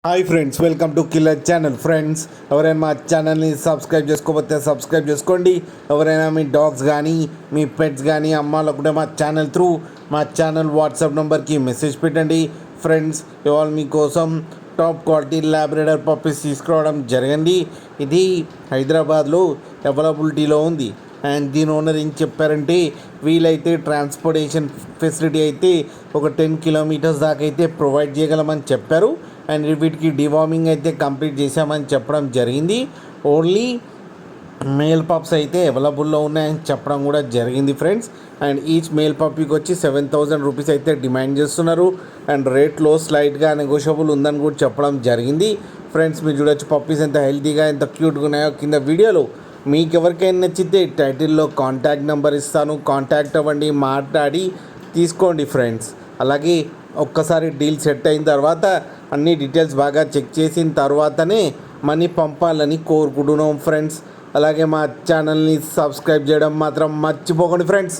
Hi friends, welcome to killer channel. Friends, ఎవరైనా మా ఛానల్ని సబ్స్క్రైబ్ చేసుకోకపోతే సబ్స్క్రైబ్ చేసుకోండి. ఎవరైనా మీ డాగ్స్ కానీ మీ పెట్స్ కానీ అమ్మాలనుకుంటే మా ఛానల్ వాట్సాప్ నెంబర్కి మెసేజ్ పెట్టండి. ఫ్రెండ్స్, ఇవాళ మీకోసం టాప్ క్వాలిటీ ల్యాబ్రేడర్ పప్పీస్ తీసుకురావడం జరిగింది. ఇది హైదరాబాద్లో అవైలబిలిటీలో ఉంది. అండ్ దీని ఓనర్ ఏం చెప్పారంటే, వీలైతే ట్రాన్స్పోర్టేషన్ ఫెసిలిటీ అయితే ఒక 10 కిలోమీటర్స్ దాకా అయితే ప్రొవైడ్ చేయగలమని చెప్పారు. అండ్ వీటికి డివార్మింగ్ అయితే కంప్లీట్ చేసామని చెప్పడం జరిగింది. ఓన్లీ మేల్ పప్స్ అయితే అవైలబుల్లో ఉన్నాయని చెప్పడం కూడా జరిగింది ఫ్రెండ్స్. అండ్ ఈచ్ మేల్ పప్పీకి వచ్చి 7,000 రూపీస్ అయితే డిమాండ్ చేస్తున్నారు. అండ్ రేట్లో స్లైట్గా నెగోషియబుల్ ఉందని కూడా చెప్పడం జరిగింది. ఫ్రెండ్స్, మీరు చూడొచ్చు పప్పీస్ ఎంత హెల్తీగా ఎంత క్యూట్గా ఉన్నాయో కింద వీడియోలో. మీకు ఎవరికైనా నచ్చితే టైటిల్లో కాంటాక్ట్ నెంబర్ ఇస్తాను, కాంటాక్ట్ అవ్వండి, మాట్లాడి తీసుకోండి ఫ్రెండ్స్. అలాగే ఒక్కసారి డీల్ సెట్ అయిన తర్వాత అన్ని డీటెయిల్స్ బాగా చెక్ చేసిన తర్వాతనే మనీ పంపాలని కోరుకుంటున్నాం ఫ్రెండ్స్. అలాగే మా ఛానల్ని సబ్స్క్రైబ్ చేయడం మాత్రం మర్చిపోకండి ఫ్రెండ్స్.